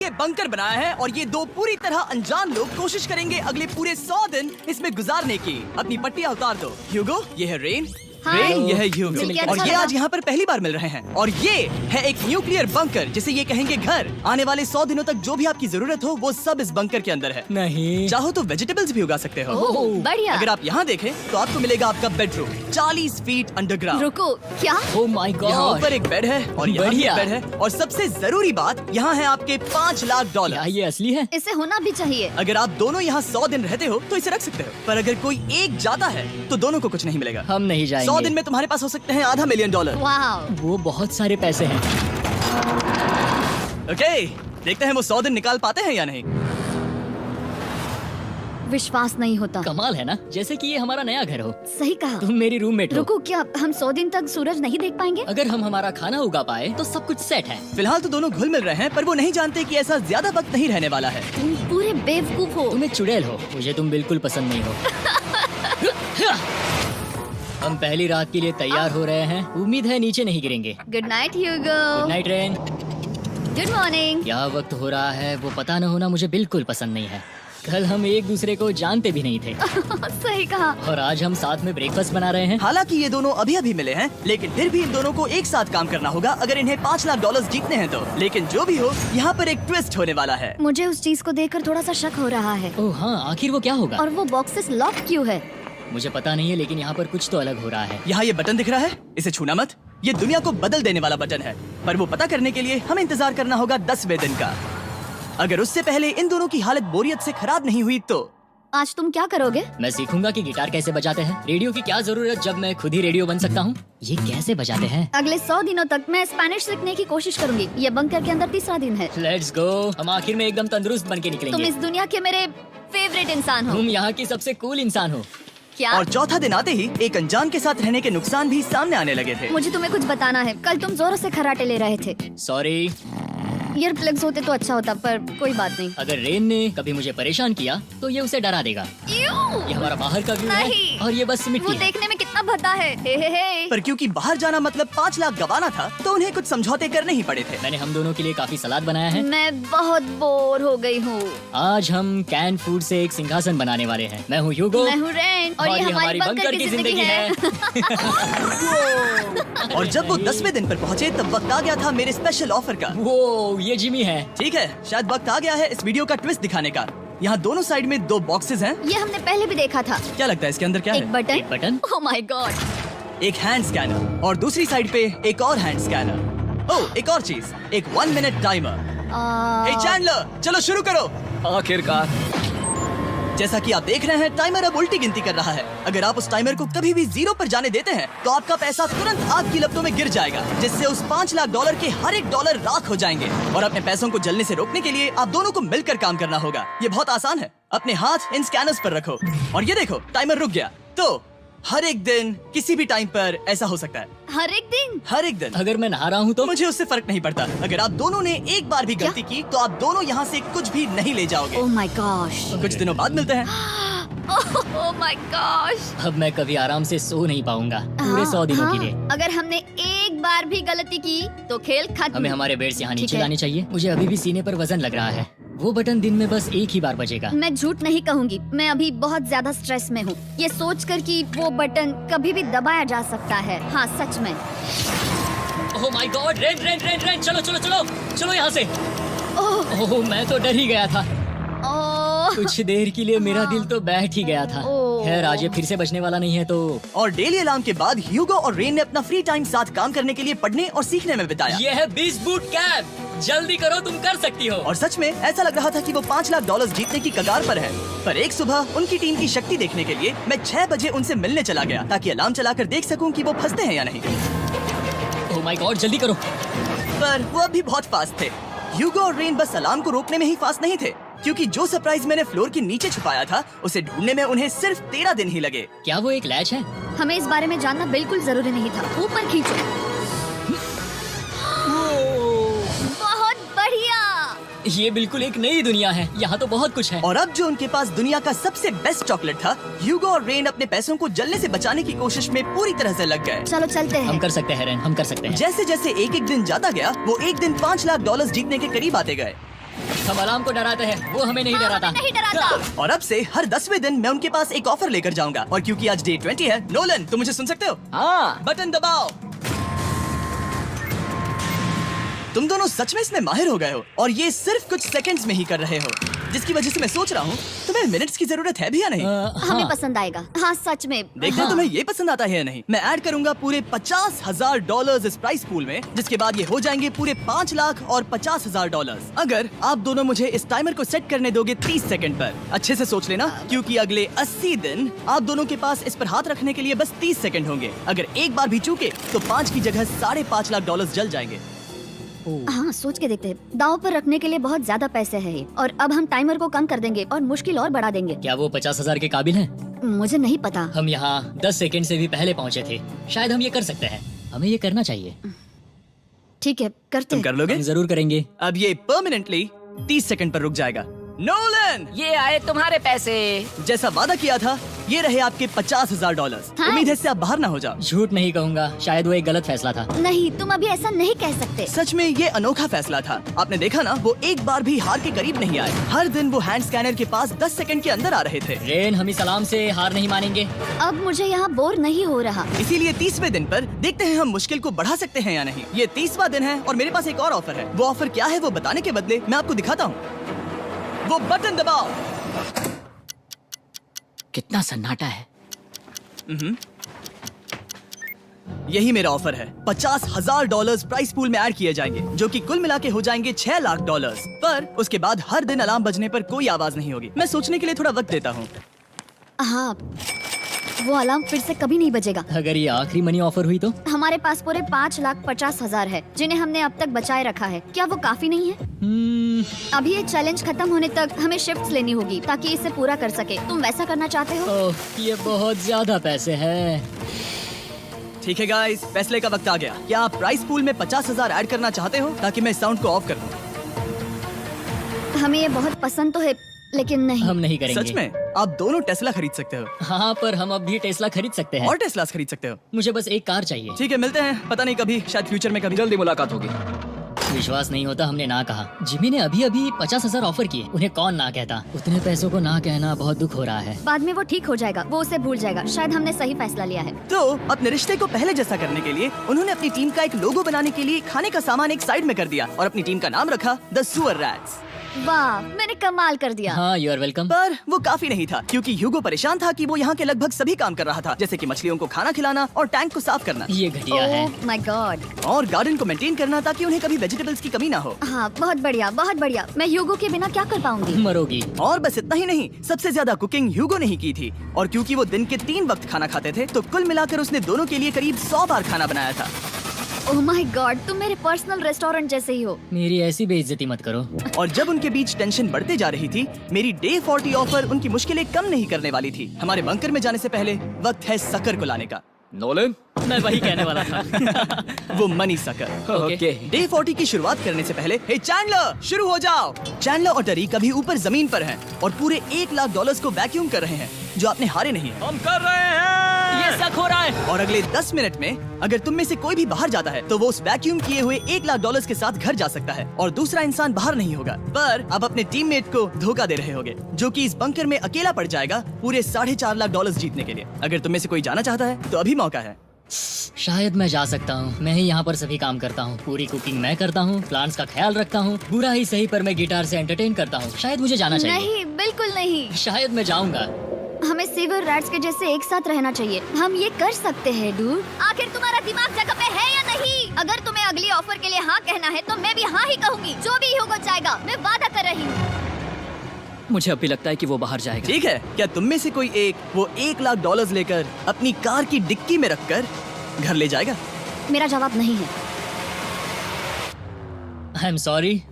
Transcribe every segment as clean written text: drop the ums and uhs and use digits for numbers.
ये बंकर बनाया है और ये दो पूरी तरह अनजान लोग कोशिश करेंगे अगले पूरे 100 दिन इसमें गुजारने की। अपनी पट्टियां उतार दो। ह्यूगो, ये है रेन। रेन, ये है ह्यूगो और ये आज यहाँ पर पहली बार मिल रहे हैं। और ये है एक न्यूक्लियर बंकर जिसे ये कहेंगे घर। आने वाले 100 दिनों तक जो भी आपकी जरूरत हो वो सब इस बंकर के अंदर है। नहीं, चाहो तो वेजिटेबल्स भी उगा सकते हो। बढ़िया। अगर आप यहाँ देखें तो आपको मिलेगा आपका बेडरूम 40 फीट अंडरग्राउंड। रुको, क्या? ओह माय यहाँ गॉड, ऊपर एक बेड है और यहाँ भी बढ़िया। एक बेड है और सबसे जरूरी बात यहाँ है आपके $5 लाख। क्या ये असली है? इसे होना भी चाहिए। अगर आप दोनों यहाँ 100 दिन रहते हो तो इसे रख सकते हो, पर अगर कोई एक जाता है तो दोनों को कुछ नहीं मिलेगा। हम नहीं जाएंगे। 100 दिन में तुम्हारे पास हो सकते हैं $500 मिलियन। वाह, वो बहुत सारे पैसे हैं। ओके, देखते हैं वो 100 दिन निकाल पाते हैं या नहीं। विश्वास नहीं होता। कमाल है ना, जैसे कि ये हमारा नया घर हो। सही कहा। तुम मेरी रूममेट हो। रुको, क्या हम 100 दिन तक सूरज नहीं देख पाएंगे? अगर हम हमारा खाना उगा पाए तो सब कुछ सेट है। फिलहाल तो दोनों घुल मिल रहे हैं, पर वो नहीं जानते कि ऐसा ज्यादा वक्त नहीं रहने वाला है। तुम पूरे बेवकूफ हो। तुम एक चुड़ैल हो, मुझे तुम बिल्कुल पसंद नहीं हो। हम पहली रात के लिए तैयार हो रहे हैं। उम्मीद है नीचे नहीं गिरेंगे। Good night Hugo. Good night Rain. Good morning. क्या वक्त हो रहा है वो पता न होना मुझे बिल्कुल पसंद नहीं है। कल हम एक दूसरे को जानते भी नहीं थे सही कहा। और आज हम साथ में ब्रेकफास्ट बना रहे हैं। हालांकि ये दोनों अभी अभी मिले हैं, लेकिन फिर भी इन दोनों को एक साथ काम करना होगा अगर इन्हें $5 लाख जीतने हैं तो। लेकिन जो भी हो, यहाँ पर एक ट्विस्ट होने वाला है। मुझे उस चीज को देखकर थोड़ा सा शक हो रहा है। ओह हाँ, आखिर वो क्या होगा? और वो बॉक्सेस लॉक क्यों है? मुझे पता नहीं है, लेकिन यहाँ पर कुछ तो अलग हो रहा है। यहाँ ये बटन दिख रहा है, इसे छूना मत। ये दुनिया को बदल देने वाला बटन है, पर वो पता करने के लिए हमें इंतजार करना होगा 10वें दिन का। अगर उससे पहले इन दोनों की हालत बोरियत से खराब नहीं हुई तो आज तुम क्या करोगे? मैं सीखूंगा कि गिटार कैसे बजाते हैं। रेडियो की क्या जरूरत जब मैं खुद ही रेडियो बन सकता हूँ। ये कैसे बजाते हैं? अगले 100 दिनों तक मैं स्पेनिश सीखने की कोशिश करूंगी। ये बंकर के अंदर तीसरा दिन है। Let's go. हम आखिर में एकदम तंदुरुस्त बन के तुम निकलेंगे। इस दुनिया के मेरे फेवरेट इंसान हो। तुम यहाँ की सबसे कूल इंसान हो। क्या? और चौथा दिन आते ही एक अनजान के साथ रहने के नुकसान भी सामने आने लगे थे। मुझे तुम्हें कुछ बताना है। कल तुम जोरों से खर्राटे ले रहे थे। सॉरी। ईयर प्लग्स होते तो अच्छा होता, पर कोई बात नहीं। अगर रेन ने कभी मुझे परेशान किया तो ये उसे डरा देगा। ये हमारा बाहर का व्यू है नहीं। और ये बस वो मिट्टी है। देखने में कितना भद्दा है। हे। पर क्योंकि बाहर जाना मतलब 5 लाख गंवाना था, तो उन्हें कुछ समझौते करने ही पड़े थे। मैंने हम दोनों के लिए काफी सलाद बनाया है। मैं बहुत बोर हो गई हूँ। आज हम कैन फूड से एक सिंहासन बनाने वाले हैं। मैं हूँ ह्यूगो मैं हूँ रेन और ये हमारी बंकर की जिंदगी है। और जब वो 10वें दिन पर पहुँचे तब वक्त आ गया था मेरे स्पेशल ऑफर का। वो ये जिमी है। ठीक है, शायद वक्त आ गया है इस वीडियो का ट्विस्ट दिखाने का। यहाँ दोनों साइड में 2 बॉक्सेस हैं। ये हमने पहले भी देखा था। क्या लगता है इसके अंदर क्या एक है? बटन। एक बटन। Oh my God. एक हैंड स्कैनर और दूसरी साइड पे एक और हैंड स्कैनर। ओह, एक और चीज, एक 1 मिनट टाइमर। हे चैंडलर, चलो शुरू करो। आखिरकार। जैसा कि आप देख रहे हैं, टाइमर अब उल्टी गिनती कर रहा है। अगर आप उस टाइमर को कभी भी 0 पर जाने देते हैं तो आपका पैसा तुरंत आग की लपटों में गिर जाएगा, जिससे उस $5 लाख के हर एक डॉलर राख हो जाएंगे। और अपने पैसों को जलने से रोकने के लिए आप दोनों को मिलकर काम करना होगा। ये बहुत आसान है। अपने हाथ इन स्कैनर्स पर रखो और ये देखो, टाइमर रुक गया। तो हर एक दिन किसी भी टाइम पर ऐसा हो सकता है। हर एक दिन? हर एक दिन। अगर मैं नहा रहा हूँ तो मुझे उससे फर्क नहीं पड़ता। अगर आप दोनों ने एक बार भी गलती की तो आप दोनों यहाँ से कुछ भी नहीं ले जाओगे। Oh my gosh. कुछ दिनों बाद मिलते हैं। Oh my gosh. अब मैं कभी आराम से सो नहीं पाऊंगा पूरे 100 दिनों के लिए। अगर हमने एक बार भी गलती की तो खेल खत्म। हमें हमारे बेड से यहाँ ठीक नीचे है। लाने चाहिए। मुझे अभी भी सीने पर वजन लग रहा है। वो बटन दिन में बस एक ही बार बजेगा। मैं झूठ नहीं कहूँगी, मैं अभी बहुत ज्यादा स्ट्रेस में हूँ। ये सोचकर कि वो बटन कभी भी दबाया जा सकता है। हाँ सच में। ओह my God, rain rain rain rain, चलो चलो चलो चलो यहाँ से। ओह मैं तो डर ही गया था। ओह कुछ देर के लिए मेरा दिल तो बैठ ही गया था। ओह। खैर आज ये फिर से बचने वाला नहीं है तो। और डेली अलार्म के बाद ह्यूगो और रेन ने अपना फ्री टाइम साथ काम करने के लिए पढ़ने और सीखने में बिताया। ये है 20 बूट कैप। जल्दी करो, तुम कर सकती हो। और सच में ऐसा लग रहा था कि वो $5 लाख जीतने की कगार पर है। पर एक सुबह उनकी टीम की शक्ति देखने के लिए मैं 6 बजे उनसे मिलने चला गया, ताकि अलार्म चलाकर देख सकूं कि वो फंसते हैं या नहीं। ओह माय गॉड, जल्दी करो। पर वो अभी बहुत फास्ट थे। ह्यूगो और रेन बस अलार्म को रोकने में ही फास्ट नहीं थे, क्योंकि जो सरप्राइज मैंने फ्लोर के नीचे छुपाया था उसे ढूंढने में उन्हें सिर्फ 13 दिन ही लगे। क्या वो एक लैच है? हमें इस बारे में जानना बिल्कुल जरूरी नहीं था। ऊपर खींचो। बहुत बढ़िया। ये बिल्कुल एक नई दुनिया है। यहाँ तो बहुत कुछ है। और अब जो उनके पास दुनिया का सबसे बेस्ट चॉकलेट था, ह्यूगो और रेन अपने पैसों को जलने से बचाने की कोशिश में पूरी तरह से लग गए। चलो चलते हम हैं। कर सकते हैं रेन, हम कर सकते हैं। जैसे जैसे एक एक दिन जाता गया, वो एक दिन $5 लाख जीतने के करीब आते गए। हम अलार्म को डराते हैं, वो हमें नहीं डराता। नहीं डराता। और अब से हर 10वें दिन मैं उनके पास एक ऑफर लेकर जाऊंगा। और क्योंकि आज डे 20 है, नोलन तुम मुझे सुन सकते हो? हाँ। बटन दबाओ। तुम दोनों सच में इसमें माहिर हो गए हो और ये सिर्फ कुछ सेकंड्स में ही कर रहे हो, जिसकी वजह से मैं सोच रहा हूँ तुम्हें मिनट्स की जरूरत है भी या नहीं? हमें पसंद आएगा। हाँ सच में। देखते हैं तुम्हें ये पसंद आता है या नहीं। मैं ऐड करूंगा पूरे $50,000 इस प्राइस पूल में, जिसके बाद ये हो जाएंगे पूरे 5 लाख और $50,000 अगर आप दोनों मुझे इस टाइमर को सेट करने दोगे 30 सेकंड पर। अच्छे से सोच लेना, क्योंकि अगले 80 दिन आप दोनों के पास इस पर हाथ रखने के लिए बस 30 सेकंड होंगे। अगर एक बार भी चूके तो 5 की जगह $5.5 लाख जल जाएंगे। हाँ सोच के देखते हैं। दांव पर रखने के लिए बहुत ज्यादा पैसे हैं और अब हम टाइमर को कम कर देंगे और मुश्किल और बढ़ा देंगे। क्या वो 50,000 के काबिल हैं? मुझे नहीं पता। हम यहाँ 10 सेकंड से भी पहले पहुँचे थे। शायद हम ये कर सकते हैं। हमें ये करना चाहिए। ठीक है करते तुम हैं। कर लोगे? हम जरूर करेंगे। अब ये परमानेंटली 30 सेकंड पर रुक जाएगा। नोलन, ये आए तुम्हारे पैसे। जैसा वादा किया था, ये रहे आपके $50,000। हाँ। उम्मीद है इससे आप बाहर ना हो जाओ। झूठ नहीं कहूँगा, शायद वो एक गलत फैसला था। नहीं तुम अभी ऐसा नहीं कह सकते। सच में ये अनोखा फैसला था। आपने देखा ना, वो एक बार भी हार के करीब नहीं आए। हर दिन वो हैंड स्कैनर के पास 10 सेकंड के अंदर आ रहे थे। रेन, हम इस अलार्म से हार नहीं मानेंगे। अब मुझे यहाँ बोर नहीं हो रहा। इसीलिए 30वें दिन पर देखते हैं हम मुश्किल को बढ़ा सकते हैं या नहीं। ये 30वां दिन है और मेरे पास एक और ऑफर है। वो ऑफर क्या है वो बताने के बदले मैं आपको दिखाता हूँ। वो बटन दबाओ। कितना सन्नाटा है। यही मेरा ऑफर है। $50,000 प्राइस पूल में ऐड किए जाएंगे, जो कि कुल मिला के हो जाएंगे $6 लाख। पर उसके बाद हर दिन अलार्म बजने पर कोई आवाज नहीं होगी। मैं सोचने के लिए थोड़ा वक्त देता हूँ। हाँ वो अलार्म फिर से कभी नहीं बजेगा। अगर ये आखिरी मनी ऑफर हुई तो? हमारे पास पूरे 5,50,000 है, जिन्हें हमने अब तक बचाए रखा है। क्या वो काफी नहीं है? अभी ये चैलेंज खत्म होने तक हमें शिफ्ट्स लेनी होगी ताकि इसे पूरा कर सके। तुम वैसा करना चाहते हो? ओह, ये बहुत ज्यादा पैसे हैं। ठीक है गाइस, फैसले का वक्त आ गया। क्या आप प्राइस पूल में 50,000 ऐड करना चाहते हो ताकि मैं साउंड को ऑफ कर दूं? हमें ये बहुत पसंद तो है लेकिन नहीं। हम नहीं करेंगे। सच में? आप दोनों टेस्ला खरीद सकते हो हाँ, पर हम अब भी टेस्ला खरीद सकते हैं। और टेस्लास खरीद सकते हो। मुझे बस एक कार चाहिए। ठीक है, मिलते हैं। पता नहीं कभी, शायद फ्यूचर में कभी। जल्दी मुलाकात होगी। विश्वास नहीं होता हमने ना कहा। जिमी ने अभी अभी 50,000 ऑफर किए। उन्हें कौन ना कहता। उतने पैसों को ना कहना बहुत दुख हो रहा है। बाद में वो ठीक हो जाएगा, वो उसे भूल जाएगा। शायद हमने सही फैसला लिया है। तो अपने रिश्ते को पहले जैसा करने के लिए उन्होंने अपनी टीम का एक लोगो बनाने के लिए खाने का सामान एक साइड में कर दिया और अपनी टीम का नाम रखा द सुअर रैट्स। वाह मैंने कमाल कर दिया। हाँ, यू आर वेलकम। पर वो काफी नहीं था, क्योंकि ह्यूगो परेशान था कि वो यहाँ के लगभग सभी काम कर रहा था, जैसे कि मछलियों को खाना खिलाना और टैंक को साफ करना ये घटिया है। ओह माय गॉड। और गार्डन को मेंटेन करना ताकि उन्हें कभी वेजिटेबल्स की कमी ना हो। हाँ बहुत बढ़िया बहुत बढ़िया। मैं ह्यूगो के बिना क्या कर पाऊंगी? मरोगी। और बस इतना ही नहीं, सबसे ज्यादा कुकिंग ह्यूगो ने ही की थी। और क्योंकि वो दिन के 3 वक्त खाना खाते थे, तो कुल मिलाकर उसने दोनों के लिए करीब 100 बार खाना बनाया था। ओह माय गॉड, तुम मेरे पर्सनल रेस्टोरेंट जैसे ही हो। मेरी ऐसी बेइज्जती मत करो। और जब उनके बीच टेंशन बढ़ते जा रही थी, मेरी डे 40 ऑफर उनकी मुश्किलें कम नहीं करने वाली थी। हमारे बंकर में जाने से पहले वक्त है सकर को लाने का। नोलन। मैं वही कहने वाला था। वो मनी सकर। ओके। डे 40 की शुरुआत करने से पहले, हे चैंडलर, शुरू हो जाओ। चैंडलर और टरी कभी ऊपर जमीन पर हैं और पूरे $1 लाख को वैक्यूम कर रहे हैं, जो आपने हारे नहीं है। हम कर रहे हैं। ये शक हो रहा है। और अगले 10 मिनट में अगर तुम में से कोई भी बाहर जाता है, तो वो उस वैक्यूम किए हुए $1 लाख के साथ घर जा सकता है और दूसरा इंसान बाहर नहीं होगा। पर अब अपने टीममेट को धोखा दे रहे होगे, जो कि इस बंकर में अकेला पड़ जाएगा पूरे $4.5 लाख जीतने के लिए। अगर तुम में से कोई जाना चाहता है तो अभी मौका है। शायद मैं जा सकता हूँ। मैं ही यहाँ पर सभी काम करता हूँ। पूरी कुकिंग मैं करता हूँ, प्लांट्स का ख्याल रखता हूँ। बुरा ही सही, पर मैं गिटार से एंटरटेन करता हूँ। शायद मुझे जाना चाहिए। नहीं बिल्कुल नहीं। शायद मैं जाऊँगा। हमें सीवर रैट्स के जैसे एक साथ रहना चाहिए। हम ये कर सकते हैं डूड। आखिर तुम्हारा दिमाग जगह पे है या नहीं? अगर तुम्हें अगली ऑफर के लिए हाँ कहना है तो मैं भी हाँ ही कहूँगी। जो भी होगा जाएगा, मैं वादा कर रही हूँ। मुझे अभी लगता है कि वो बाहर जाएगा। ठीक है, क्या तुम में से कोई एक वो $1 लाख लेकर अपनी कार की डिक्की में रखकर घर ले जाएगा? मेरा जवाब नहीं है। आई एम सॉरी,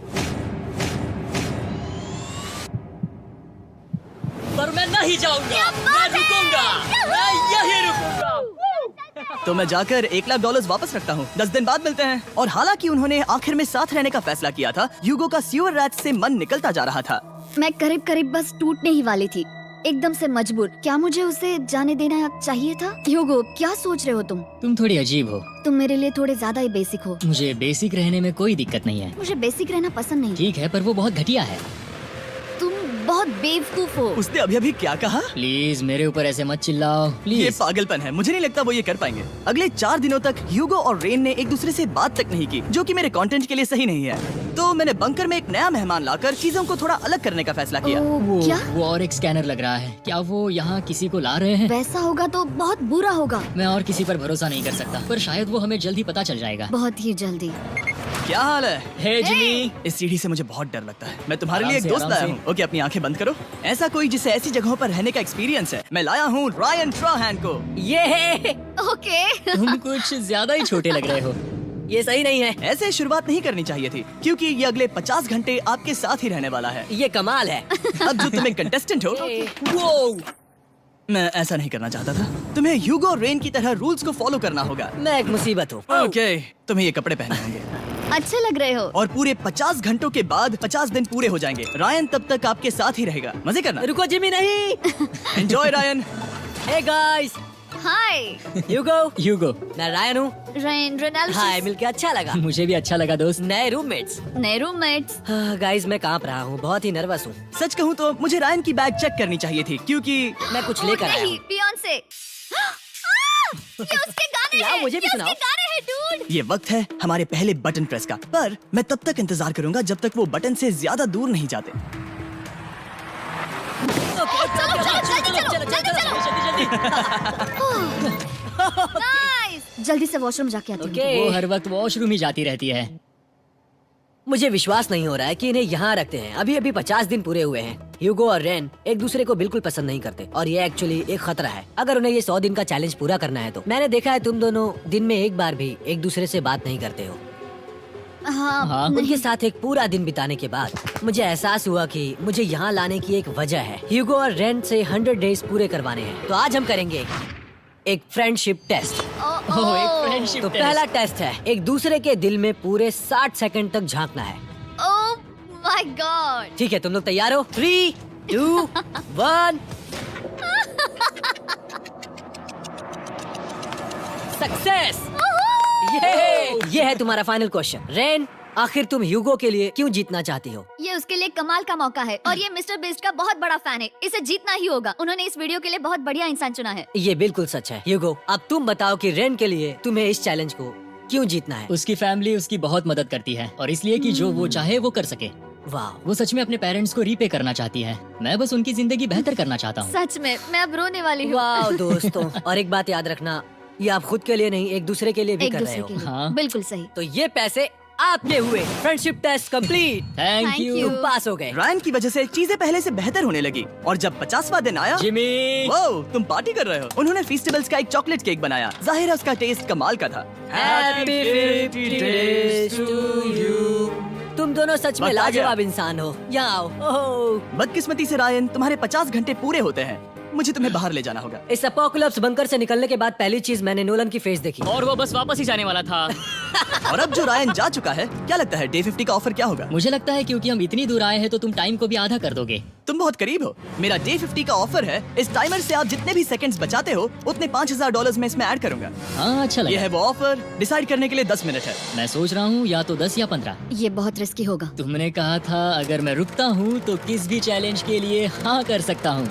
पर मैं नहीं जाऊंगा। मैं रुकूंगा। मैं यही रुकूंगा। तो मैं जाकर $1 लाख वापस रखता हूँ। 10 दिन बाद मिलते हैं। और हालांकि उन्होंने आखिर में साथ रहने का फैसला किया था, ह्यूगो का सीवर रैट से मन निकलता जा रहा था। मैं करीब करीब बस टूटने ही वाली थी। एकदम से मजबूर। क्या मुझे उसे जाने देना चाहिए था? ह्यूगो, क्या सोच रहे हो तुम? तुम थोड़ी अजीब हो। तुम मेरे लिए थोड़े ज्यादा ही बेसिक हो। मुझे बेसिक रहने में कोई दिक्कत नहीं है। मुझे बेसिक रहना पसंद नहीं। ठीक है, पर वो बहुत घटिया है। तुम बहुत बेवकूफ हो। उसने अभी अभी क्या कहा? प्लीज मेरे ऊपर ऐसे मत चिल्लाओ ये प्लीज। पागलपन है। मुझे नहीं लगता वो ये कर पाएंगे। अगले 4 दिनों तक ह्यूगो और रेन ने एक दूसरे से बात तक नहीं की, जो कि मेरे कंटेंट के लिए सही नहीं है। तो मैंने बंकर में एक नया मेहमान लाकर चीजों को थोड़ा अलग करने का फैसला किया। ओ, क्या? वो और एक स्कैनर लग रहा है। क्या वो यहाँ किसी को ला रहे हैं? वैसा होगा तो बहुत बुरा होगा। मैं और किसी पर भरोसा नहीं कर सकता, पर शायद वो हमें जल्द ही पता चल जाएगा। बहुत ही जल्दी। क्या हाल है? हे जिमी। इस सीढ़ी से मुझे बहुत डर लगता है। मैं तुम्हारे आराम लिए एक से, दोस्त आराम लाया से। हूँ। ओके, अपनी आंखें बंद करो। ऐसा कोई जिसे ऐसी जगहों पर रहने का एक्सपीरियंस है। मैं लाया हूँ रायन ट्राहैन को। ओके। तुम कुछ ज्यादा ही छोटे लग रहे हो। ये सही नहीं है। ऐसे शुरुआत नहीं करनी चाहिए थी, क्योंकि ये अगले 50 घंटे आपके साथ ही रहने वाला है। ये कमाल है। अब जो तुम एक कंटेस्टेंट हो, वो मैं ऐसा नहीं करना चाहता था। तुम्हें ह्यूगो और रेन की तरह रूल्स को फॉलो करना होगा। मैं एक मुसीबत हूँ। ओके, तुम्हें ये कपड़े पहनने होंगे अच्छे लग रहे हो। और पूरे 50 घंटों के बाद 50 दिन पूरे हो जाएंगे। रायन तब तक आपके साथ ही रहेगा। मजे करना। रुको जिमी, नहीं। Enjoy Ryan. हे गाइस, हाय ह्यूगो। मैं रायन हूँ। रेनाल्ड। हाय, मिलके अच्छा लगा। मुझे भी अच्छा लगा दोस्त। नए रूममेट्स। नए रूममेट्स। गाइस, मैं कांप रहा हूँ, बहुत ही नर्वस हूँ। सच कहूँ तो मुझे रायन की बैग चेक करनी चाहिए थी, क्योंकि मैं कुछ लेकर आया नहीं, हूँ। बियॉन्से। ये उसके गाने लाओ, हैं। मुझे भी ये सुनाओ। उसके गाने हैं, डूड। ये वक्त है हमारे पहले बटन प्रेस का। पर मैं तब तक इंतजार करूंगा जब तक वो बटन से ज्यादा दूर नहीं जाते। नाइस। जल्दी से वॉशरूम जाके आती हूँ। ओके। वो हर वक्त वॉशरूम ही जाती रहती है। मुझे विश्वास नहीं हो रहा है कि इन्हें यहाँ रखते हैं। अभी अभी 50 दिन पूरे हुए हैं। ह्यूगो और रेन एक दूसरे को बिल्कुल पसंद नहीं करते और ये एक्चुअली एक खतरा है अगर उन्हें ये 100 दिन का चैलेंज पूरा करना है तो। मैंने देखा है तुम दोनों दिन में एक बार भी एक दूसरे से बात नहीं करते हो। हाँ, हाँ। उनके साथ एक पूरा दिन बिताने के बाद मुझे एहसास हुआ कि मुझे यहाँ लाने की एक वजह है। ह्यूगो और रेन से 100 डेज पूरे करवाने हैं। तो आज हम करेंगे एक फ्रेंडशिप टेस्ट। ओह, एक फ्रेंडशिप तो टेस्ट। पहला टेस्ट है एक दूसरे के दिल में पूरे 60 सेकंड तक झांकना है। ओह माय गॉड। ठीक है, तुम लोग तैयार हो? 3, 2, 1। सक्सेस। ये है तुम्हारा फाइनल क्वेश्चन। रेन, आखिर तुम ह्यूगो के लिए क्यों जीतना चाहती हो? ये उसके लिए कमाल का मौका है और ये मिस्टर बीस्ट का बहुत बड़ा फैन है। इसे जीतना ही होगा। उन्होंने इस वीडियो के लिए बहुत बढ़िया इंसान चुना है। ये बिल्कुल सच है। ह्यूगो, अब तुम बताओ कि रेन के लिए तुम्हें इस चैलेंज को क्यों जीतना है? उसकी फैमिली उसकी बहुत मदद करती है और इसलिए कि जो वो चाहे वो कर सके। वाह, वो सच में अपने पेरेंट्स को रीपे करना चाहती है। मैं बस उनकी जिंदगी बेहतर करना चाहता हूँ। सच में मैं अब रोने वाली हूँ। वाह दोस्तों। और एक बात याद रखना, ये आप खुद के लिए नहीं एक दूसरे के लिए भी एक कर रहे दूसरे हो। के लिए। हाँ। बिल्कुल सही। तो ये पैसे आपके हुए। Friendship test complete. Thank Thank you you। तुम पास हो गए। रायन की वजह से चीजें पहले से बेहतर होने लगी और जब 50वां दिन आया, जिमी। वो तुम पार्टी कर रहे हो। उन्होंने फेस्टिवल्स का एक चॉकलेट केक बनाया। जाहिर है उसका टेस्ट कमाल का था। Happy 50 days to you। तुम दोनों सच में वक्त आ गया। लाजवाब इंसान हो। यहाँ आओ। ओह, बदकिस्मती से रायन, तुम्हारे 50 घंटे पूरे होते हैं। मुझे तुम्हें बाहर ले जाना होगा। इस अपोकलिप्स बंकर से निकलने के बाद पहली चीज मैंने नोलन की फेस देखी। और वो बस वापस ही जाने वाला था। और अब जो रायन जा चुका है, क्या लगता है डे 50 का ऑफर क्या होगा? मुझे लगता है क्योंकि हम इतनी दूर आए हैं तो तुम टाइम को भी आधा कर दोगे। तुम बहुत करीब हो। मेरा डे 50 का ऑफर है। इस टाइमर से आप जितने भी सेकंड्स बचाते हो उतने $5000 में इसमें ऐड करूंगा। हाँ, अच्छा ये लगा। है वो ऑफर। डिसाइड करने के लिए 10 मिनट है। मैं सोच रहा हूँ या तो 10 या 15। ये बहुत रिस्की होगा। तुमने कहा था अगर मैं रुकता हूँ तो किस भी चैलेंज के लिए हाँ कर सकता हूँ।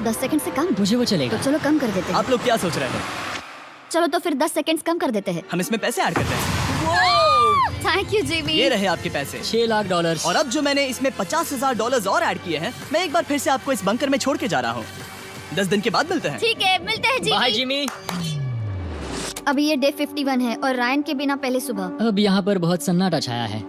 10 सेकंड से कम। मुझे वो तो चलेगा। चलो कम कर देते हैं। आप लोग क्या सोच रहे हो? चलो तो फिर 10 सेकंड कम कर देते हैं। हम इसमें पैसे ऐड करते हैं। Thank you Jimmy. ये रहे आपके पैसे। $6 लाख। और अब जो मैंने इसमें $50,000 और ऐड किए हैं, मैं एक बार फिर से आपको इस बंकर में छोड़ के जा रहा हूँ। 10 दिन के बाद मिलते हैं। ठीक है, मिलते हैं बाय जिमी। जिमी। अभी ये डे 51 है और रायन के बिना पहले सुबह। अब यहाँ पर बहुत सन्नाटा छाया है।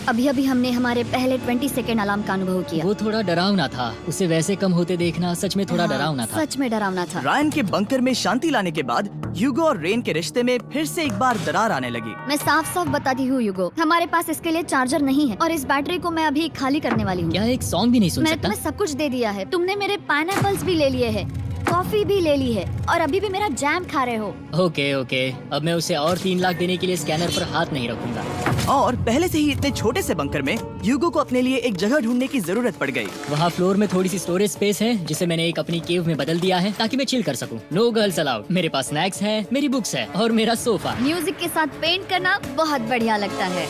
अभी अभी हमने हमारे पहले 20 सेकंड अलार्म का अनुभव किया। वो थोड़ा डरावना था। उसे वैसे कम होते देखना सच में थोड़ा हाँ, डरावना था। सच में डरावना था। रायन के बंकर में शांति लाने के बाद ह्यूगो और रेन के रिश्ते में फिर से एक बार दरार आने लगी। मैं साफ साफ बताती हूँ ह्यूगो, हमारे पास इसके लिए चार्जर नहीं है और इस बैटरी को मैं अभी खाली करने वाली हूँ। क्या एक सॉन्ग भी नहीं सुन मैंने सकता? तुम्हें सब कुछ दे दिया है। तुमने मेरे पाइनएप्पल्स भी ले लिए हैं। कॉफी भी ले ली है और अभी भी मेरा जैम खा रहे हो। ओके ओके, अब मैं उसे और 3 लाख देने के लिए स्कैनर पर हाथ नहीं रखूंगा। और पहले से ही इतने छोटे से बंकर में ह्यूगो को अपने लिए एक जगह ढूंढने की जरूरत पड़ गई। वहाँ फ्लोर में थोड़ी सी स्टोरेज स्पेस है जिसे मैंने एक अपनी केव में बदल दिया है ताकि मैं चिल कर सकूं। No girls allowed. मेरे पास स्नैक्स हैं, मेरी बुक्स है और मेरा सोफा। म्यूजिक के साथ पेंट करना बहुत बढ़िया लगता है।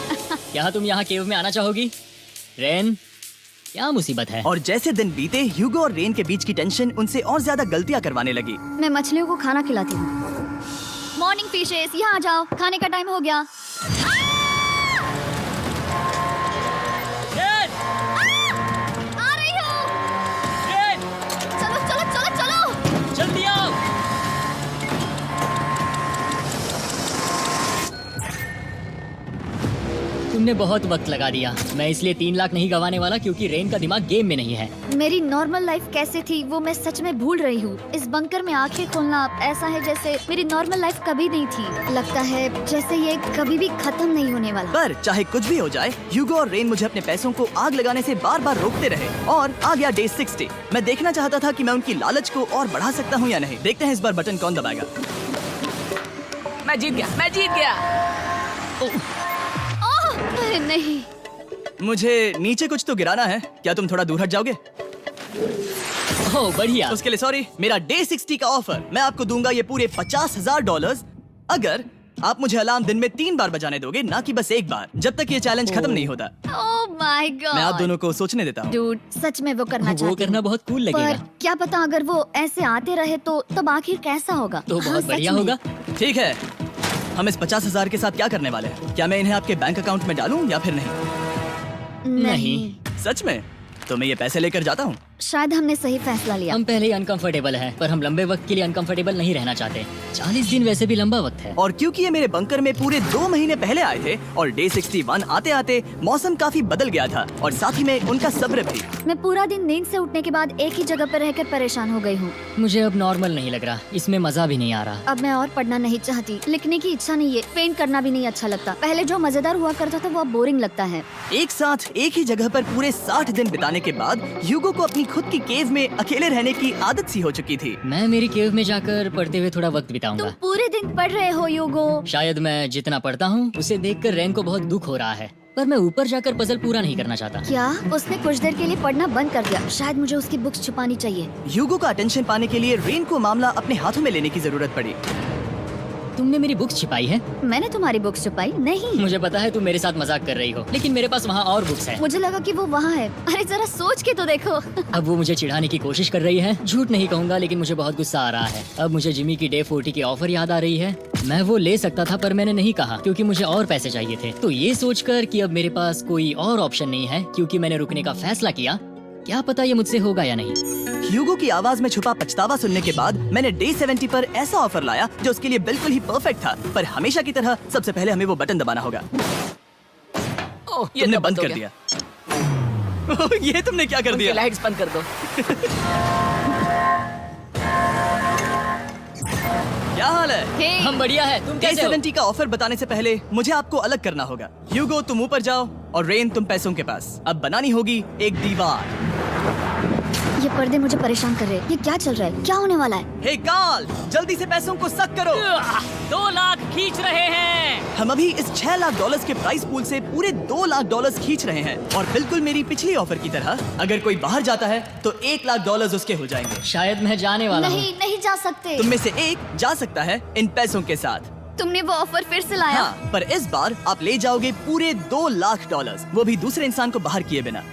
क्या तुम यहाँ केव में आना चाहोगी? रेन, क्या मुसीबत है? और जैसे दिन बीते ह्यूगो और रेन के बीच की टेंशन उनसे और ज्यादा गलतियां करवाने लगी। मैं मछलियों को खाना खिलाती हूँ। मॉर्निंग फिशेस, यहाँ आ जाओ, खाने का टाइम हो गया। आ रही हूँ। चलो चलो चलो चलो। जल्दी आओ। तुमने बहुत वक्त लगा दिया। मैं इसलिए 3 लाख नहीं गंवाने वाला क्योंकि रेन का दिमाग गेम में नहीं है। मेरी नॉर्मल लाइफ कैसे थी वो मैं सच में भूल रही हूँ। इस बंकर में आंखें खोलना ऐसा है जैसे मेरी नॉर्मल लाइफ कभी नहीं थी। लगता है जैसे ये कभी भी खत्म नहीं होने वाला। पर चाहे कुछ भी हो जाए, ह्यूगो और रेन मुझे अपने पैसों को आग लगाने से बार बार रोकते रहे। और आ गया डे 60। मैं देखना चाहता था कि मैं उनकी लालच को और बढ़ा सकता हूँ या नहीं। देखते हैं इस बार बटन कौन दबाएगा। मैं जीत गया, मैं जीत गया। अरे नहीं। मुझे नीचे कुछ तो गिराना है। क्या तुम थोड़ा दूर हट जाओगे? ओह बढ़िया। उसके लिए सॉरी। मेरा डे 60 का ऑफर मैं आपको दूंगा ये पूरे $50,000 अगर आप मुझे अलार्म दिन में 3 बार बजाने दोगे, ना कि बस 1 बार, जब तक ये चैलेंज खत्म नहीं होता। ओह माय गॉड। मैं आप दोनों को सोचने देता हूँ। डूड, सच में वो करना चाहती वो करना हूँ। बहुत कूल लगेगा। पर क्या पता अगर वो ऐसे आते रहे तो तब आखिर कैसा होगा? तो हाँ, बहुत सच बढ़िया में। होगा। ठीक है, हम इस 50,000 के साथ क्या करने वाले हैं? क्या मैं इन्हें आपके बैंक अकाउंट में डालूं या फिर नहीं? नहीं। सच में? तो मैं ये पैसे लेकर जाता हूँ। शायद हमने सही फैसला लिया। हम पहले ही अनकंफर्टेबल हैं, पर हम लंबे वक्त के लिए अनकंफर्टेबल नहीं रहना चाहते। 40 दिन वैसे भी लंबा वक्त है। और क्योंकि ये मेरे बंकर में पूरे 2 महीने पहले आए थे और डे 61 आते आते मौसम काफी बदल गया था और साथ ही में उनका सब्र भी। मैं पूरा दिन नींद से उठने के बाद एक ही जगह पर रहकर परेशान हो गई हूँ। मुझे अब नॉर्मल नहीं लग रहा, इसमें मजा भी नहीं आ रहा। अब मैं और पढ़ना नहीं चाहती, लिखने की इच्छा नहीं है, पेंट करना भी नहीं अच्छा लगता। पहले जो मजेदार हुआ करता था वो अब बोरिंग लगता है। एक साथ एक ही जगह पर पूरे 60 दिन बिताने के बाद ह्यूगो को अपनी खुद की केव में अकेले रहने की आदत सी हो चुकी थी। मैं मेरी केव में जाकर पढ़ते हुए थोड़ा वक्त तुम बिताऊंगा। पूरे दिन पढ़ रहे हो यूगो। शायद मैं जितना पढ़ता हूँ उसे देखकर रैन को बहुत दुख हो रहा है, पर मैं ऊपर जाकर पजल पूरा नहीं करना चाहता। क्या उसने कुछ देर के लिए पढ़ना बंद कर दिया? शायद मुझे उसकी बुक्स छुपानी चाहिए। ह्यूगो का अटेंशन पाने के लिए रेन को मामला अपने हाथों में लेने की जरूरत पड़ी। तुमने मेरी बुक्स छिपाई है? मैंने तुम्हारी बुक्स छुपाई नहीं। मुझे पता है तुम मेरे साथ मजाक कर रही हो, लेकिन मेरे पास वहाँ और बुक्स है। मुझे लगा कि वो वहाँ है। अरे जरा सोच के तो देखो। अब वो मुझे चिढ़ाने की कोशिश कर रही है। झूठ नहीं कहूंगा, लेकिन मुझे बहुत गुस्सा आ रहा है। अब मुझे जिमी की डे 40 की ऑफर याद आ रही है। मैं वो ले सकता था पर मैंने नहीं कहा क्योंकि मुझे और पैसे चाहिए थे। तो ये सोचकर कि अब मेरे पास कोई और ऑप्शन नहीं है क्योंकि मैंने रुकने का फैसला किया, क्या पता ये मुझसे होगा या नहीं। ह्यूगो की आवाज में छुपा पछतावा सुनने के बाद मैंने डे 70 पर ऐसा ऑफर लाया जो उसके लिए बिल्कुल ही परफेक्ट था। पर हमेशा की तरह सबसे पहले हमें वो बटन दबाना होगा। ओह, ये तुमने तो बंद हो कर गया। दिया। ये तुमने क्या कर उनकी दिया? लाइट्स बंद कर दो। क्या हाल है? हे, हम बढ़िया है, तुम डे कैसे हो? 70 का ऑफर बताने से पहले मुझे आपको अलग करना होगा। ह्यूगो तुम ऊपर जाओ और रेन तुम पैसों के पास। अब बनानी होगी एक दीवार। ये पर्दे मुझे परेशान कर रहे हैं। ये क्या चल रहा है? क्या होने वाला है? हे काल, जल्दी से पैसों को सक करो। 2 लाख खींच रहे हैं। हम अभी इस $6 लाख के प्राइस पूल से पूरे $2 लाख खींच रहे हैं और बिल्कुल मेरी पिछली ऑफर की तरह अगर कोई बाहर जाता है तो $1 लाख उसके हो जाएंगे। शायद मैं जाने वाला हूँ। नहीं, नहीं जा सकते। तुम में से एक जा सकता है इन पैसों के साथ। तुमने वो ऑफर फिर से लाया? हाँ, पर इस बार आप ले जाओगे पूरे $2 लाख, वो भी दूसरे इंसान को बाहर किए बिना।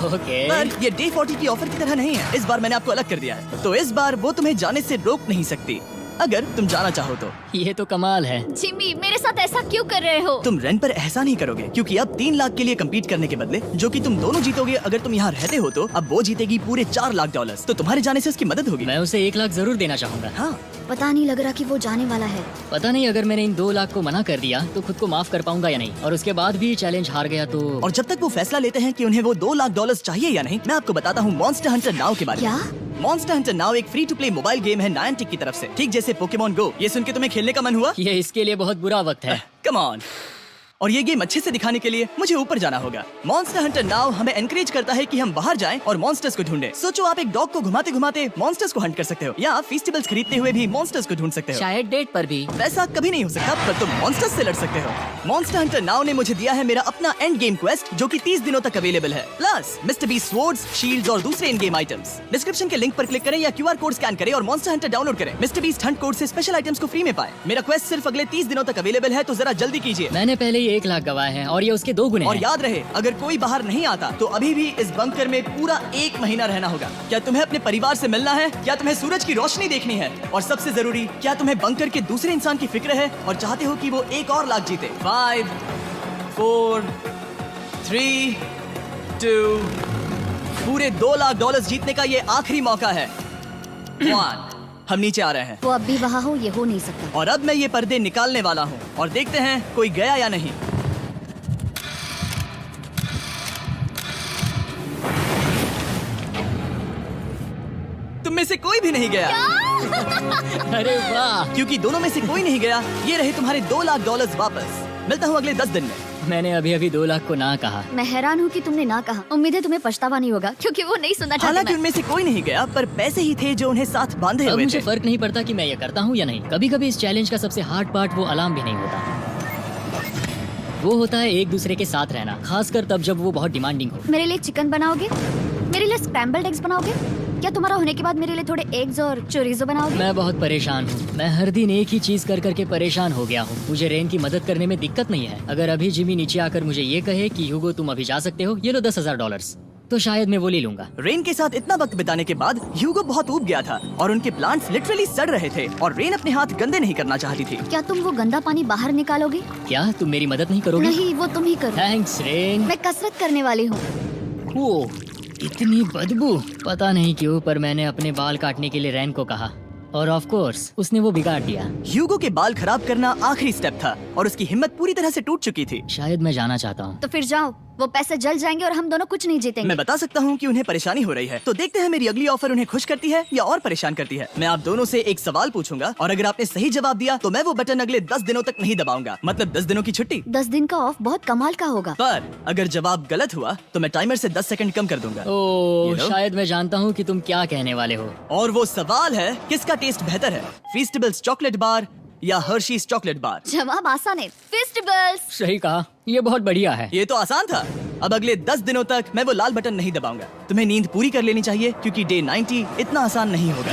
ओके। पर ये डे 40 की ऑफर की तरह नहीं है। इस बार मैंने आपको अलग कर दिया है, तो इस बार वो तुम्हें जाने से रोक नहीं सकती अगर तुम जाना चाहो तो। ये तो कमाल है। जिमी, मेरे साथ ऐसा क्यों कर रहे हो? तुम रेंट पर एहसान नहीं करोगे क्योंकि अब 3 लाख के लिए कम्पीट करने के बदले जो कि तुम दोनों जीतोगे अगर तुम यहाँ रहते हो, तो अब वो जीतेगी पूरे $4 लाख। तो तुम्हारे जाने से उसकी मदद होगी। मैं उसे 1 लाख जरूर देना चाहूंगा। हाँ, पता नहीं लग रहा कि वो जाने वाला है। पता नहीं अगर मैंने इन 2 लाख को मना कर दिया तो खुद को माफ कर पाऊंगा या नहीं, और उसके बाद भी चैलेंज हार गया तो। और जब तक वो फैसला लेते हैं कि उन्हें वो $2 लाख चाहिए या नहीं, मैं आपको बताता हूँ मॉन्स्टर हंटर नाउ के बारे में। क्या? मॉन्स्टर हंटर नाउ एक free to play mobile game है नायंटिक की तरफ से, ठीक जैसे पोकेमॉन गो। ये सुन के तुम्हें खेलने का मन हुआ? ये इसके लिए बहुत बुरा वक्त है। Come on. और ये गेम अच्छे से दिखाने के लिए मुझे ऊपर जाना होगा। मॉन्स्टर हंटर नाउ हमें एनकरेज करता है कि हम बाहर जाएं और मॉन्स्टर्स को ढूंढें। सोचो आप एक डॉग को घुमाते घुमाते मॉन्स्टर्स को हंट कर सकते हो, या फेस्टिवल्स खरीदते हुए भी मॉन्स्टर्स को ढूंढ सकते हो। शायद डेट पर भी। वैसा कभी नहीं हो सकता, पर तुम मॉन्स्टर्स से लड़ सकते हो। मॉन्स्टर हंटर नाउ ने मुझे दिया है मेरा अपना एंड गेम क्वेस्ट, जो कि 30 दिनों तक अवेलेबल है, plus mister beast swords, shields और दूसरे इन गेम आइटम्स। डिस्क्रिप्शन के लिंक पर क्लिक करें या QR कोड स्कैन करें और मॉन्स्टर हंटर डाउनलोड करें। मिस्टर बीस्ट हंट कोड से स्पेशल आइटम्स को फ्री में पाएं। मेरा क्वेस्ट सिर्फ अगले 30 दिनों तक अवेलेबल है, तो जरा जल्दी कीजिए। मैंने पहले ही 1 लाख गवाए हैं और ये उसके 2 गुने और हैं। याद रहे, अगर कोई बाहर नहीं आता तो अभी भी इस बंकर में पूरा 1 महीना रहना होगा। क्या तुम्हें अपने परिवार से मिलना है? क्या तुम्हें सूरज की रोशनी देखनी है? और सबसे जरूरी, क्या तुम्हें बंकर के दूसरे इंसान की फिक्र है और चाहते हो कि वो 1 और लाख जीते? 5, 4, 3, 2, पूरे $2 लाख जीतने का ये आखिरी मौका है। 1, हम नीचे आ रहे हैं वो अब भी वहाँ हो, ये हो नहीं सकता। और अब मैं ये पर्दे निकालने वाला हूँ और देखते हैं कोई गया या नहीं। तुम में से कोई भी नहीं गया, अरे वाह, क्योंकि दोनों में से कोई नहीं गया। ये रहे तुम्हारे $2 लाख वापस। मिलता हूँ अगले 10 दिन में। मैंने अभी अभी 2 लाख को ना कहा। मैं हैरान हूँ कि तुमने ना कहा। उम्मीद है तुम्हें पछतावा नहीं होगा, क्योंकि वो नहीं सुनना चाहते। हालांकि उनमें से कोई नहीं गया, पर पैसे ही थे जो उन्हें साथ बांधे अब हुए मुझे थे। फर्क नहीं पड़ता कि मैं ये करता हूँ या नहीं। कभी कभी इस चैलेंज का सबसे हार्ड पार्ट वो अलार्म भी नहीं होता, वो होता है एक दूसरे के साथ रहना, खासकर तब जब वो बहुत डिमांडिंग हो। मेरे लिए चिकन बनाओगे? मेरे लिए स्क्रैम्बल्ड एग्स बनाओगे? क्या तुम्हारा होने के बाद मेरे लिए थोड़े एग्स और चोरिजो बनाओगे? मैं बहुत परेशान हूँ। मैं हर दिन एक ही चीज कर करके परेशान हो गया हूँ। मुझे रेन की मदद करने में दिक्कत नहीं है। अगर अभी जिमी नीचे आकर मुझे ये कहे कि ह्यूगो तुम अभी जा सकते हो, ये लो $10,000, तो शायद मैं वो ले लूंगा। रेन के साथ इतना वक्त बिताने के बाद ह्यूगो बहुत ऊब गया था और उनके प्लांट्स लिटरली सड़ रहे थे और रेन अपने हाथ गंदे नहीं करना चाहती थी। क्या तुम वो गंदा पानी बाहर निकालोगे? क्या तुम मेरी मदद नहीं करोगे? नहीं, वो तुम ही करो। Thanks rain. मैं कसरत करने वाली हूँ। वो इतनी बदबू, पता नहीं क्यों, पर मैंने अपने बाल काटने के लिए रैन को कहा और ऑफ कोर्स उसने वो बिगाड़ दिया। ह्यूगो के बाल खराब करना आखिरी स्टेप था और उसकी हिम्मत पूरी तरह से टूट चुकी थी। शायद मैं जाना चाहता हूँ। तो फिर जाओ, वो पैसे जल जाएंगे और हम दोनों कुछ नहीं जीतेंगे। मैं बता सकता हूँ कि उन्हें परेशानी हो रही है, तो देखते हैं मेरी अगली ऑफर उन्हें खुश करती है या और परेशान करती है। मैं आप दोनों से एक सवाल पूछूंगा और अगर आपने सही जवाब दिया तो मैं वो बटन अगले 10 दिनों तक नहीं दबाऊंगा, मतलब 10 दिनों की छुट्टी। 10 दिन का ऑफ बहुत कमाल का होगा। पर अगर जवाब गलत हुआ तो मैं टाइमर से 10 सेकंड कम कर दूंगा। ओह, You know? शायद मैं जानता हूँ कि तुम क्या कहने वाले हो। और वो सवाल है, किसका टेस्ट बेहतर है, फेस्टिवल्स चॉकलेट बार या हर्शीज चॉकलेट बार? जवाब आसान है, फेस्टिवल्स। सही कहा, ये बहुत बढ़िया है। ये तो आसान था। अब अगले 10 दिनों तक मैं वो लाल बटन नहीं दबाऊंगा। तुम्हें नींद पूरी कर लेनी चाहिए, क्योंकि डे 90 इतना आसान नहीं होगा।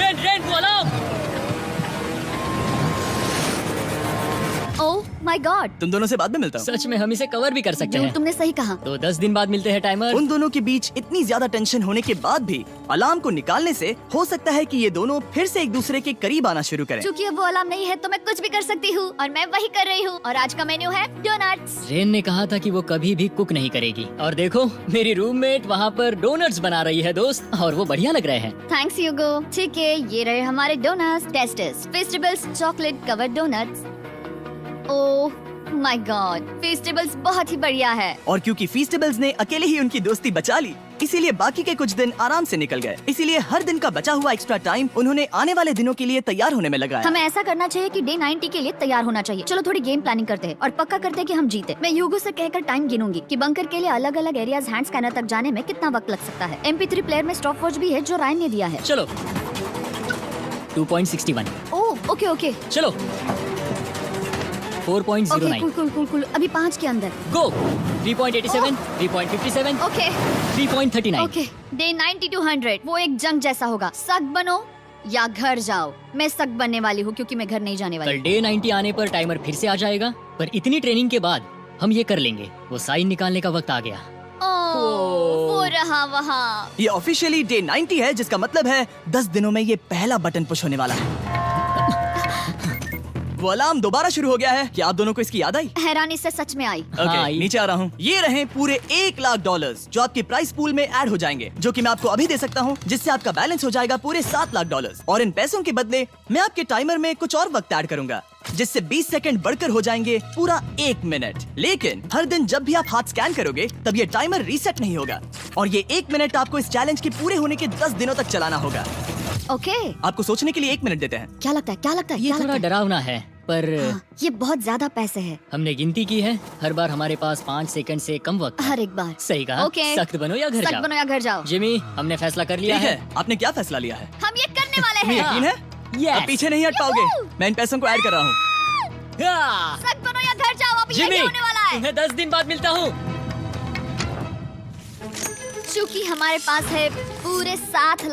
ओह माय गॉड, तुम दोनों से बाद में मिलता हूँ। सच में हम इसे कवर भी कर सकते हैं। तुमने सही कहा। तो 10 दिन बाद मिलते हैं टाइमर। उन दोनों के बीच इतनी ज्यादा टेंशन होने के बाद भी अलार्म को निकालने से हो सकता है कि ये दोनों फिर से एक दूसरे के करीब आना शुरू करें। क्योंकि अब वो अलार्म नहीं है तो मैं कुछ भी कर सकती हूँ और मैं वही कर रही हूँ। और आज का मेन्यू है डोनट्स। रेन ने कहा था कि वो कभी भी कुक नहीं करेगी, और देखो मेरी रूममेट वहाँ पर डोनट्स बना रही है दोस्त, और वो बढ़िया लग रहे हैं। Thanks Hugo. ठीक है, ये रहे हमारे donuts. Testers festivals chocolate covered donuts. Oh my god, festivals बहुत ही बढ़िया है। और क्योंकि फेस्टिवल्स ने अकेले ही उनकी दोस्ती बचा ली, इसीलिए बाकी के कुछ दिन आराम से निकल गए। इसीलिए हर दिन का बचा हुआ एक्स्ट्रा टाइम उन्होंने आने वाले दिनों के लिए तैयार होने में लगाया। हमें ऐसा करना चाहिए कि डे 90 के लिए तैयार होना चाहिए। चलो थोड़ी गेम प्लानिंग करते हैं और पक्का करते हैं कि हम जीते। मैं ह्यूगो से कहकर टाइम गिनूंगी कि बंकर के लिए अलग अलग एरियाज हैंड स्कैनर तक जाने में कितना वक्त लग सकता है। MP3 प्लेयर में स्टॉप वॉच भी है जो रायन ने दिया है। चलो 2.61। Oh okay okay. चलो 4.09। Okay cool cool cool cool. अभी 5 के अंदर। गो 3.87, 3.57, ओके 3.39। ओके। डे 90 to 100 वो एक जंग जैसा होगा। सग बनो या घर जाओ। मैं सग बनने वाली हूँ क्योंकि मैं घर नहीं जाने वाली। कल डे 90 आने पर टाइमर फिर से आ जाएगा, पर इतनी ट्रेनिंग के बाद हम ये कर लेंगे। वो साइन निकालने का वक्त आ गया। वो रहा वहाँ। ये ऑफिशियली डे 90 है, जिसका मतलब है 10 दिनों में ये पहला बटन पुश होने वाला है। वो अलार्म दोबारा शुरू हो गया है। क्या आप दोनों को इसकी याद आई? हैरानी से सच में आई। ओके, हाँ, नीचे आ रहा हूँ। ये रहे पूरे $1 लाख जो आपके प्राइस पूल में ऐड हो जाएंगे, जो कि मैं आपको अभी दे सकता हूँ, जिससे आपका बैलेंस हो जाएगा पूरे $7 लाख। और इन पैसों के बदले मैं आपके टाइमर में कुछ और वक्त ऐड करूंगा, जिससे 20 सेकंड बढ़कर हो जाएंगे पूरा 1 मिनट। लेकिन हर दिन जब भी आप हाथ स्कैन करोगे तब ये टाइमर रीसेट नहीं होगा, और ये 1 मिनट आपको इस चैलेंज के पूरे होने के 10 दिनों तक चलाना होगा। ओके। आपको सोचने के लिए 1 मिनट देते हैं। क्या लगता है क्या लगता है ये क्या थोड़ा लगता है? डरावना है, पर ये बहुत ज्यादा पैसे है हमने गिनती की है, हर बार हमारे पास 5 सेकंड से कम वक्त है। हर एक बार। सही कहा। ओके। सख्त बनो या घर सख्त जाओ। बनो या घर जाओ। जिमी, हमने फैसला कर लिया ठीक है। है, आपने क्या फैसला लिया है? हम ये करने वाले तुम्हें हैं। यकीन है? Yes. अब पीछे नहीं हट पाओगे। मैं इन पैसों को ऐड कर रहा हूँ। हाँ। सख्त बनो या घर जाओ, अब जिमी, यही होने वाला है। तुम्हें 10 दिन बाद मिलता हूँ। चूंकि हमारे पास है पूरे $7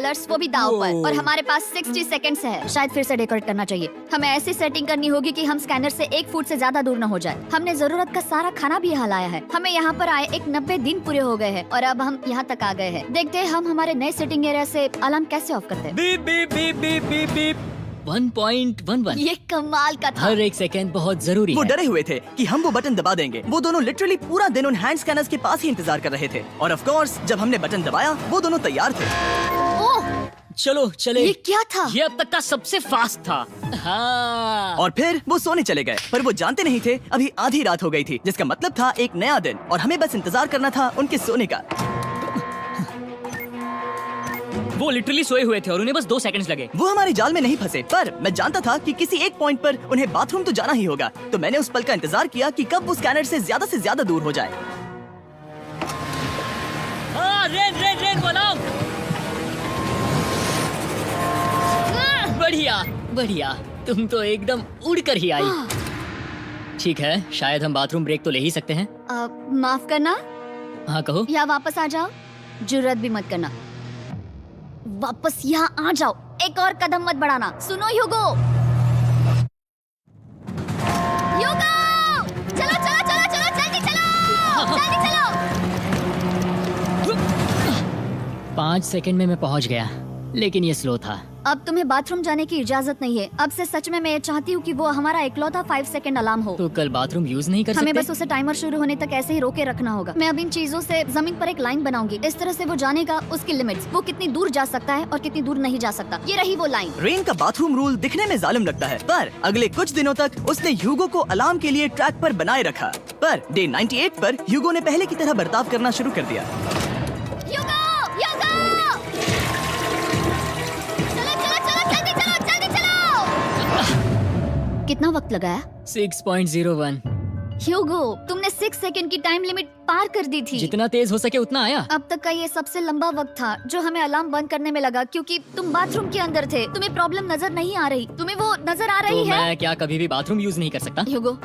लाख, वो भी दाव पर, ओह। और हमारे पास 60 सेकंड्स है। शायद फिर से डेकोरेट करना चाहिए। हमें ऐसी सेटिंग करनी होगी कि हम स्कैनर से 1 फुट से ज्यादा दूर न हो जाए। हमने जरूरत का सारा खाना भी यहाँ लाया है। हमें यहाँ पर आए 90 दिन पूरे हो गए हैं और अब हम यहाँ तक आ गए हैं। देखते हैं हम हमारे नए सेटिंग एरिया से अलार्म कैसे ऑफ करते हैं। Beep beep beep beep beep beep. 1.11। ये कमाल का था। हर एक सेकंड बहुत जरूरी वो है। डरे हुए थे कि हम वो बटन दबा देंगे। वो दोनों लिटरली पूरा दिन उन हैंड स्कैनर्स के पास ही इंतजार कर रहे थे। और ऑफ कोर्स जब हमने बटन दबाया वो दोनों तैयार थे। ओह, चलो चले। ये क्या था? ये अब तक का सबसे फास्ट था। हाँ। और फिर वो सोने चले गए, पर वो जानते नहीं थे अभी आधी रात हो गई थी, जिसका मतलब था एक नया दिन, और हमें बस इंतजार करना था उनके सोने का। वो लिटरली सोए हुए थे और उन्हें बस 2 सेकंड्स लगे। वो हमारे जाल में नहीं फंसे, पर मैं जानता था कि किसी एक पॉइंट पर उन्हें बाथरूम तो जाना ही होगा। तो मैंने उस पल का इंतजार किया कि कब वो स्कैनर से ज्यादा दूर हो जाए। हाँ, रेन बनाओ। बढ़िया बढ़िया, तुम तो एकदम उड़ कर ही आई। ठीक है, शायद हम बाथरूम ब्रेक तो ले ही सकते हैं। माफ करना हाँ कहो। या वापस आ जाओ। जुर्रत भी मत करना। वापस यहाँ आ जाओ। एक और कदम मत बढ़ाना। सुनो ह्यूगो। ह्यूगो! चलो चलो चलो चलो, जल्दी चलो, जल्दी चलो। 5 सेकंड में मैं पहुंच गया, लेकिन ये स्लो था। अब तुम्हें बाथरूम जाने की इजाजत नहीं है। अब से सच में मैं ये चाहती हूँ कि वो हमारा इकलौता 5 सेकंड अलार्म हो। तो कल बाथरूम यूज नहीं कर हमें सकते? बस उसे टाइमर शुरू होने तक ऐसे ही रोके रखना होगा। मैं अब इन चीजों से जमीन पर एक लाइन बनाऊंगी। इस तरह से वो जानेगा उसकी लिमिट्स, वो कितनी दूर जा सकता है और कितनी दूर नहीं जा सकता। ये रही वो लाइन। रेन का बाथरूम रूल दिखने में जालिम लगता है, पर अगले कुछ दिनों तक उसने ह्यूगो को अलार्म के लिए ट्रैक पर बनाए रखा। पर डे 98 पर ह्यूगो ने पहले की तरह बर्ताव करना शुरू कर दिया। ह्यूगो! ह्यूगो! चलो चलो चलो, जल्दी चलो, जल्दी चलो। कितना वक्त लगाया? 6.01। ह्यूगो, तुमने 6 सेकंड की टाइम लिमिट पार कर दी थी। जितना तेज हो सके उतना आया। अब तक का ये सबसे लंबा वक्त था जो हमें अलार्म बंद करने में लगा, क्योंकि तुम बाथरूम के अंदर थे। तुम्हें प्रॉब्लम नजर नहीं आ रही। तुम्हें वो नजर आ तो रही है? मैं क्या कभी भी बाथरूम यूज नहीं कर सकता? ह्यूगो,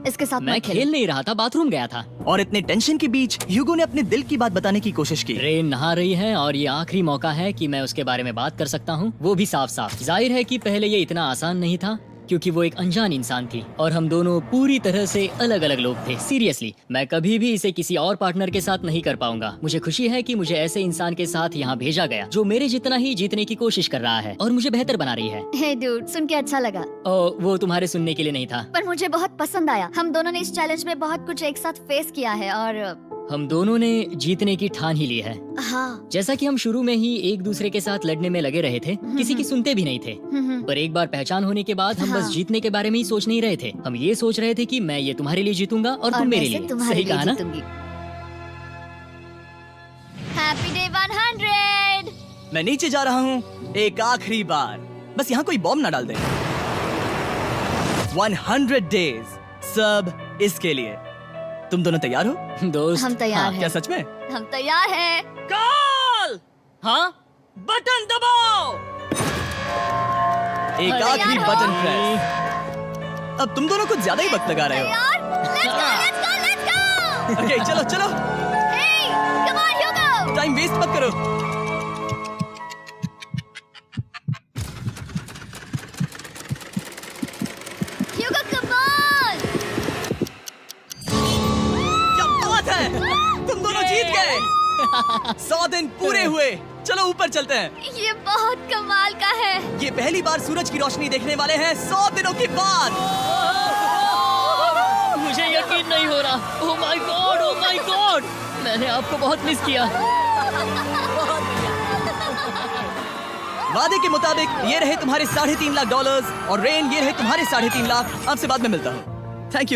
इसके साथ मैं मत खेल नहीं रहा था, बाथरूम गया था। और इतने टेंशन के बीच ह्यूगो ने अपने दिल की बात बताने की कोशिश की। रेन नहा रही है और ये आखिरी मौका है कि मैं उसके बारे में बात कर सकता हूँ, वो भी साफ साफ। जाहिर है कि पहले ये इतना आसान नहीं था, क्योंकि वो एक अनजान इंसान थी और हम दोनों पूरी तरह से अलग अलग लोग थे। सीरियसली, मैं कभी भी इसे किसी और पार्टनर के साथ नहीं कर पाऊंगा। मुझे खुशी है कि मुझे ऐसे इंसान के साथ यहाँ भेजा गया जो मेरे जितना ही जीतने की कोशिश कर रहा है और मुझे बेहतर बना रही है। हे डूड, सुन के अच्छा लगा। और वो तुम्हारे सुनने के लिए नहीं था, पर मुझे बहुत पसंद आया। हम दोनों ने इस चैलेंज में बहुत कुछ एक साथ फेस किया है और हम दोनों ने जीतने की ठान ही ली है। हाँ। जैसा कि हम शुरू में ही एक दूसरे के साथ लड़ने में लगे रहे थे, किसी की सुनते भी नहीं थे। पर एक बार पहचान होने के बाद हम बस हाँ। जीतने के बारे में ही सोच नहीं रहे थे। हम ये सोच रहे थे कि मैं ये तुम्हारे लिए जीतूंगा और तुम मेरे लिए। तुम्हारे सही लिए कहा ना? जीतूंगी। Happy day 100। मैं नीचे जा रहा हूँ एक आखिरी बार, बस यहाँ कोई बॉम्ब ना डाल दे। 100 डेज, सब इसके लिए। तुम दोनों तैयार हो? दोस्त, हम तैयार हाँ, हैं। क्या सच में? हम तैयार हैं। कॉल! हाँ? बटन दबाओ! एक अरे आखिरी यार, बटन हो। प्रेस। अब तुम दोनों कुछ ज्यादा ही वक्त लगा रहे हो। तैयार? Let's go, let's go, let's go! Okay, चलो चलो, Hey, come on, Hugo! Time waste मत करो। Hugo, come on! क्या बात है, तुम दोनों जीत गए। 100 दिन पूरे हुए। चलो ऊपर चलते हैं। ये बहुत कमाल का है। ये पहली बार सूरज की रोशनी देखने वाले हैं 100 दिनों के बाद। मुझे यकीन नहीं हो रहा। ओह my God, oh my God, मैंने आपको बहुत मिस किया। वादे के मुताबिक ये रहे तुम्हारे $3.5 लाख और रेन ये रहे तुम्हारे 3.5 लाख। आपसे बाद में मिलता हूँ। Thank you.